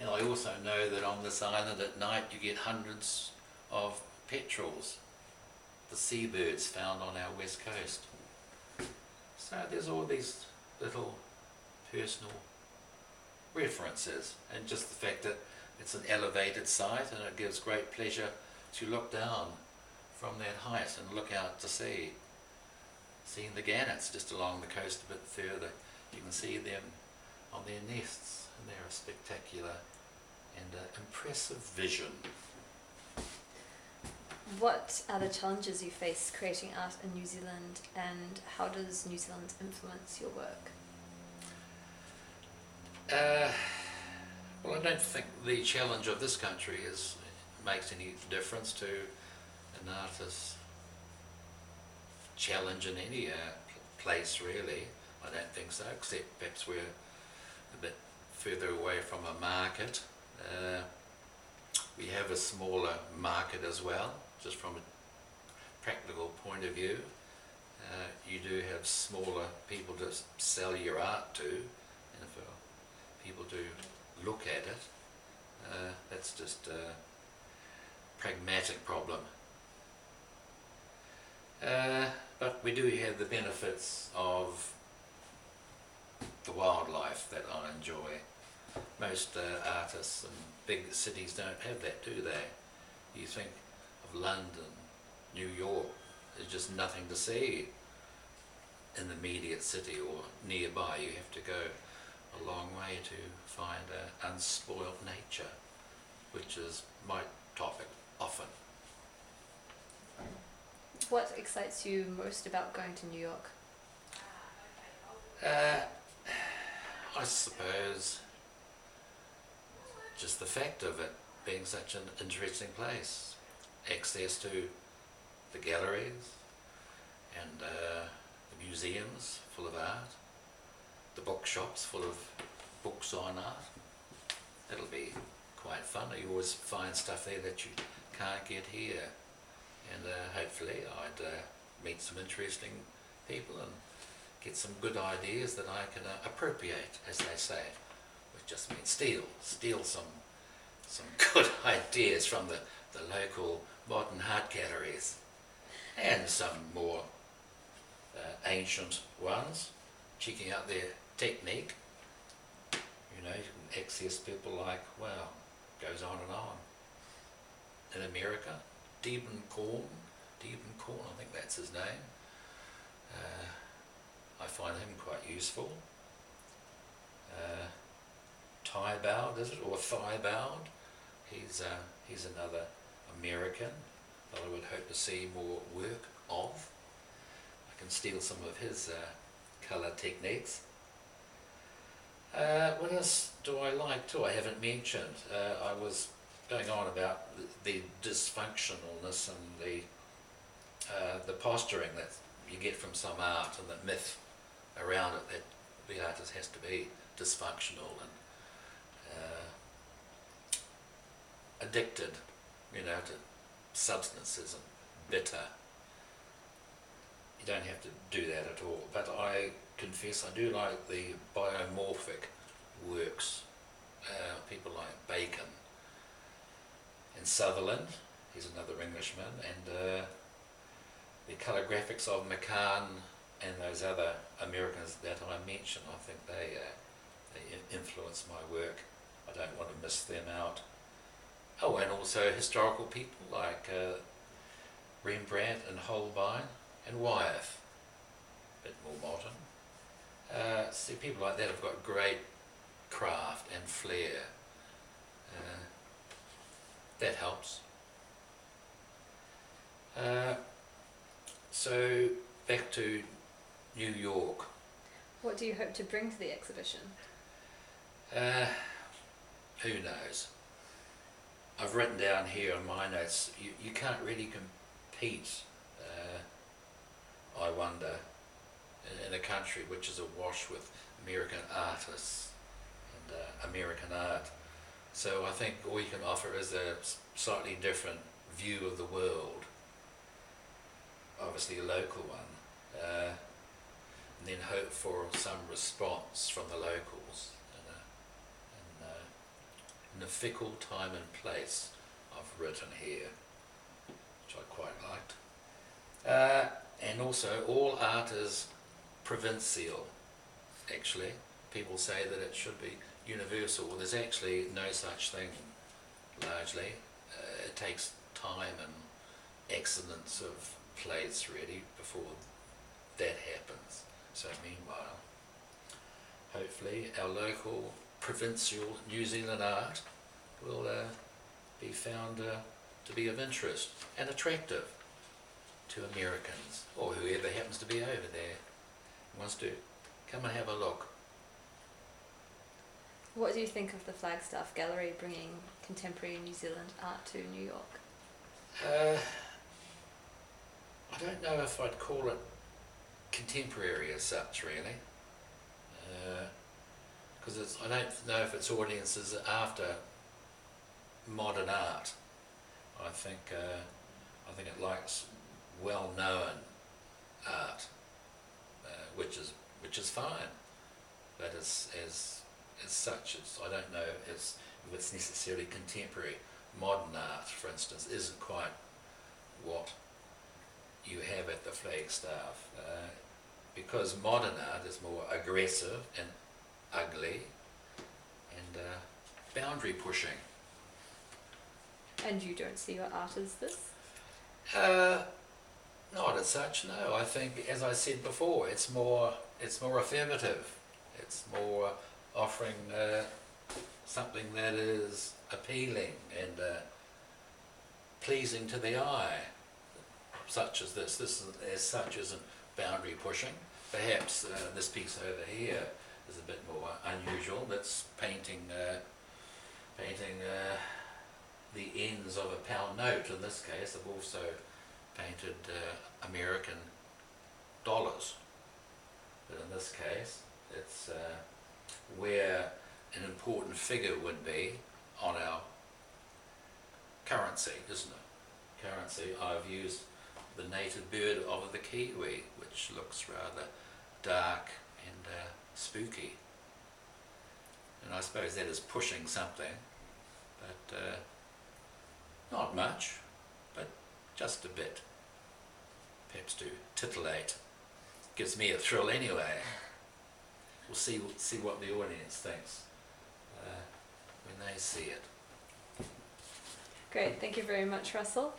And I also know that on this island at night you get hundreds of petrels, the seabirds found on our west coast. So there's all these little personal references, and just the fact that it's an elevated site and it gives great pleasure to look down from that height and look out to sea. Seeing the gannets just along the coast a bit further, you can see them on their nests, and they're a spectacular and impressive vision. What are the challenges you face creating art in New Zealand, and how does New Zealand influence your work? Well, I don't think the challenge of this country makes any difference to an artist's challenge in any place, really. I don't think so, except perhaps we're a bit further away from a market. We have a smaller market as well, just from a practical point of view. You do have smaller people to sell your art to, and if people do look at it, that's just a pragmatic problem. But we do have the benefits of the wildlife that I enjoy. Most artists in big cities don't have that, do they? You think of London, New York, there's just nothing to see in the immediate city or nearby. You have to go a long way to find unspoilt nature, which is my topic often. What excites you most about going to New York? I suppose just the fact of it being such an interesting place. Access to the galleries and the museums full of art, the bookshops full of books on art. It'll be quite fun. You always find stuff there that you can't get here, and hopefully I'd meet some interesting people and get some good ideas that I can appropriate, as they say, which just means steal some good ideas from the local modern art galleries, and some more ancient ones, checking out their technique. You know, you can access people like, well, goes on and on. In America, Diebenkorn, I think that's his name. I find him quite useful. Thibaud, is it, or Thibaud? He's another American that I would hope to see more work of. I can steal some of his colour techniques. What else do I like too? I haven't mentioned. I was going on about the dysfunctionalness and the posturing that you get from some art, and the myth around it that the artist has to be dysfunctional and addicted, you know, to substances and bitter. You don't have to do that at all. But I confess I do like the biomorphic works. People like Bacon and Sutherland, he's another Englishman, and the colour graphics of McCann and those other Americans that I mentioned. I think they influence my work. I don't want to miss them out. Oh, and also historical people like Rembrandt and Holbein and Wyeth, a bit more modern. See, people like that have got great craft and flair. That helps. So back to New York. What do you hope to bring to the exhibition? Who knows? I've written down here on my notes, you can't really compete, I wonder, in a country which is awash with American artists and American art. So I think all you can offer is a slightly different view of the world, obviously a local one, and then hope for some response from the locals in a fickle time and place, I've written here, which I quite liked. And also, all art is provincial, actually. People say that it should be universal. Well, there's actually no such thing, largely. It takes time and excellence of place, really, before that happens. So meanwhile, hopefully our local provincial New Zealand art will be found to be of interest and attractive to Americans or whoever happens to be over there and wants to come and have a look. What do you think of the Flagstaff Gallery bringing contemporary New Zealand art to New York? I don't know if I'd call it contemporary as such, really, because I don't know if its audience is after modern art. I think it likes well-known art, which is fine, but as such, I don't know if it's necessarily contemporary. Modern art, for instance, isn't quite what you have at the Flagstaff, because modern art is more aggressive and ugly and boundary pushing. And you don't see your art as this? Not as such, no. I think, as I said before, it's more affirmative. It's more offering something that is appealing and pleasing to the eye, such as this. This as such isn't boundary pushing. Perhaps this piece over here is a bit more unusual. That's painting the ends of a pound note. In this case, I've also painted American dollars, but in this case, it's where an important figure would be on our currency, isn't it? Currency. I've used the native bird of the kiwi, which looks rather dark and spooky, and I suppose that is pushing something, but not much, but just a bit, perhaps to titillate. Gives me a thrill anyway. We'll see what the audience thinks when they see it. Great, thank you very much, Russell.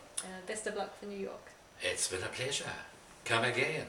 Best of luck for New York. It's been a pleasure. Come again.